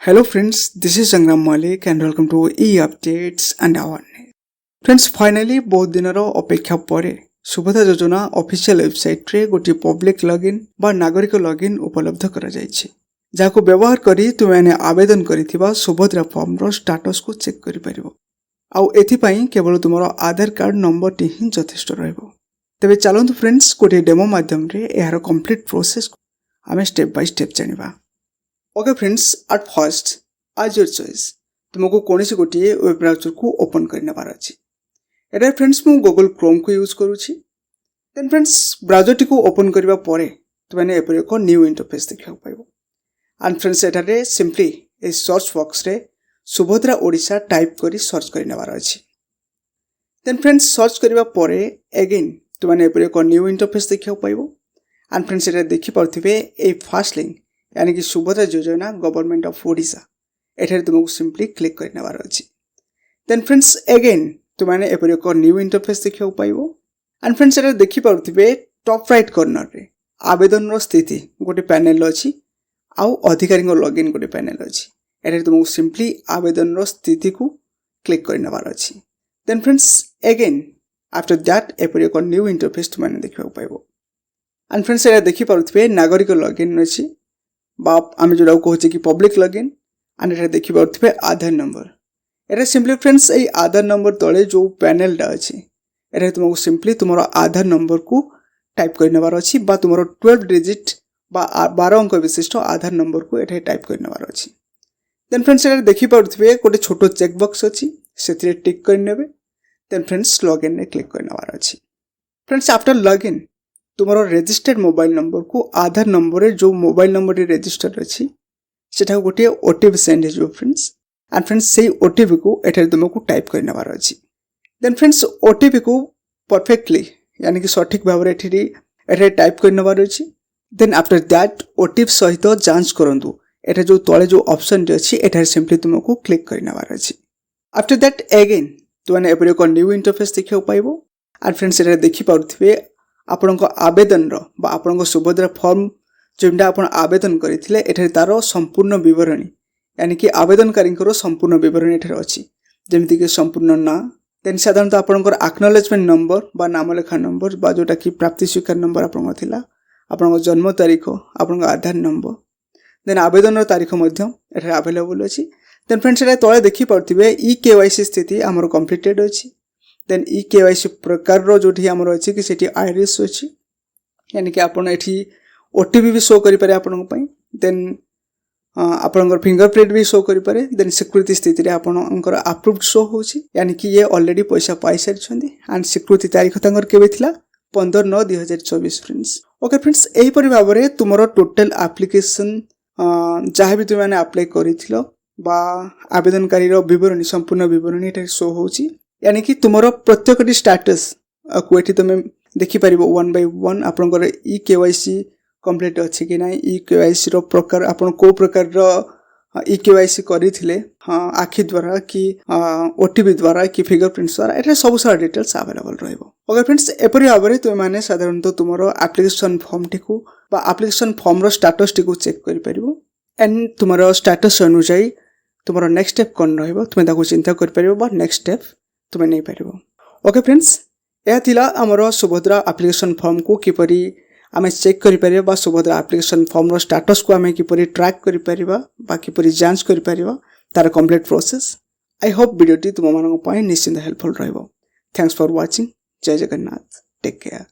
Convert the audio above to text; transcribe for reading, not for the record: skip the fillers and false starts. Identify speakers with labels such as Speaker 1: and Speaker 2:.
Speaker 1: Hello friends, this is Sangram Malik and welcome to e-updates and awareness. Friends, finally बहुत दिनर अपेक्षा परे सुभद्रा योजना official website रे गोटे पब्लिक लॉगिन बा नागरिक लॉगिन उपलब्ध करा जायछि जाको व्यवहार करी तुमने आवेदन करिथिबा सुभद्रा फॉर्म रो स्टेटस को चेक करि परिबो आउ एथि पई केवल तुमरो आधार कार्ड नंबर टी ही यथेष्ट रहइबो। तबे चलंतु फ्रेंड्स गोटे डेमो माध्यम रे एहार कंप्लीट प्रोसेस आमे स्टेप बाय स्टेप जानिबा। Okay friends, at first as your choice तुमको कौन सी गोटे वेब ब्राउजर को ओपन करने बार अच्छी। एटा फ्रेंड्स मु गूगल क्रोम को यूज करूची। देन फ्रेंड्स ब्राउजर टी को ओपन करबा परे तुमने एपर एक न्यू इंटरफेस देखियो पाइबो। एंड फ्रेंड्स एटा रे सिंपली ए सर्च बॉक्स रे सुभद्रा ओडिशा टाइप करी सर्च करने बार अच्छी। देन फ्रेंड्स सर्च करबा परे अगेन तुमने एपर एक न्यू इंटरफेस देखियो पाइबो। एंड फ्रेंड्स एटा देखि पाउथिबे ए फर्स्ट लिंक यानी कि सुभद्रा योजना गवर्नमेंट ऑफ ओडिशा एठारे तुमको सिंपली क्लिक करने बार अच्छी। देन फ्रेंड्स अगेन तुमने एपर एक न्यू इंटरफेस देखियो पाइबो। एंड फ्रेंड्स एटा देखि पाउथिबे टॉप राइट कॉर्नर रे आवेदन रो स्थिति गोटे पैनल अछि आउ अधिकारी को लॉगिन गोटे पैनल अछि। एठारे तुमको सिंपली आवेदन रो स्थिति को क्लिक करने बार अच्छी। Then friends again after that एपर एक न्यू इंटरफेस तुमने देखियो पाइबो। एंड फ्रेंड्स एटा देखि पाउथिबे नागरिक लॉगिन अछि बा आमे जोडा कहचे कि पब्लिक लॉगिन। एंड एटा देखि पाउथिबे आधार नंबर। एटा सिंपली फ्रेंड्स ए आधार नंबर तळे जो पैनल डा अछि एटा तुमको सिंपली तुमरो आधार नंबर को टाइप करने बार अछि बा तुमरो 12 डिजिट बा 12 अंक विशिष्ट आधार नंबर को एटा टाइप करने बार अछि। देन फ्रेंड्स एटा देखि पाउथिबे गोटे छोटो चेक बॉक्स अछि सेतिरे टिक करनेबे। देन फ्रेंड्स लॉगिन रे क्लिक करने बार अछि। फ्रेंड्स आफ्टर लॉगिन तुम्हारा रजिस्टर्ड मोबाइल नंबर को आधार नंबर जो मोबाइल नंबर रजिस्टर्ड अच्छी सेटा गोटे ओटीपी सेंड हो फ्रेंड्स। एंड फ्रेंड्स से ओटीपी को एठारे तुमको टाइप करने बार अच्छी। देन फ्रेंड्स ओटीपी को परफेक्टली यानी कि सठिक भाव एठारे टाइप करने बार अच्छी। देन आफ्टर दैट ओटीपी सहित जांच करंतु एठा जो तळे जो ऑप्शन अच्छी एठारे सिंपली तुमको क्लिक करने बार अच्छी। आफ्टर दैट अगेन तुमने एपर एक न्यू इंटरफेस देखियो पाइबो। एंड फ्रेंड्स एटा देखि पाउथिबे आपनको आवेदन रो बा आपनको सुभद्रा फॉर्म जेंडा आपण आवेदन करिथिले एठारे तारो संपूर्ण विवरणी यानी कि आवेदनकारी संपूर्ण विवरणी एठारे अछि जेमिति कि संपूर्ण ना। देन साधारणतः आपनकर एक्नॉलेजमेंट नंबर बा नामलेखा नंबर बा जोटा कि प्राप्ति स्वीकार नंबर आपन थिला आपन जन्म तारीख आपन आधार नंबर। देन आवेदन रो तारीख मध्ये एठारे अवेलेबल अछि। देन फ्रेंड्स एटा तळे देखि पाउथिबे ई केवाईसी स्थिति हमर कंप्लीटेड अछि। देन ई केवाईसी प्रकार रो जोठी हमर अछि कि सेठी आईरिस अछि यानी कि आपण एठी ओटीपी भी शो करि पारे आपन पई। देन आपनकर फिंगरप्रिंट भी शो करि पारे। देन सिक्योरिटी स्थिति रे आपनकर अप्रूव्ड शो होछि यानी कि ये ऑलरेडी पैसा पाई सारिछंदी। एंड सिक्योरिटी तारीख तांकर केबे थिला 15/9/2024 फ्रेंड्स। ओके फ्रेंड्स एही परि भाबरे तुमरो टोटल एप्लीकेशन जहा भी तुमने अप्लाई करिथिलो बा आवेदनकारी रो विवरणी संपूर्ण विवरणी एटा शो होछि यानी कि तुमरो प्रत्येक स्टेटस को एठी तुम देखि परिबो वन बाय वन आपनकर ई केवाईसी कंप्लीट अछि कि नै ई केवाईसी रो प्रकार आपन को प्रकार रो ई केवाईसी करिथिले आखि द्वारा कि ओटीपी द्वारा कि फिंगरप्रिंट द्वारा एटा सब सारा डिटेल्स अवेलेबल रहइबो। ओके फ्रेंड्स एपरि भाबरे तुम माने साधारणतः तुमरो एप्लीकेशन फॉर्म टिकु बा एप्लीकेशन फॉर्म रो स्टेटस टिकु चेक करि परिबो। एंड तुमरो स्टेटस अनुसार तुमरो नेक्स्ट स्टेप कोन रहइबो तुम ताको चिंता करि परिबो बा नेक्स्ट स्टेप तुम नहीं पारिबो। ओके फ्रेंड्स यह थिला हमरो सुभद्रा एप्लीकेशन फॉर्म को किपरि आमे चेक करि परिबा बा सुभद्रा एप्लीकेशन फॉर्म रो स्टेटस को आमे किपरि ट्रैक करि परिबा बा किपरि जांच करि परिबा तार complete process. I hope video टी तुम मानको पय निश्चित हेल्पफुल रहइबो। Thanks for watching. जय जगन्नाथ। Take care.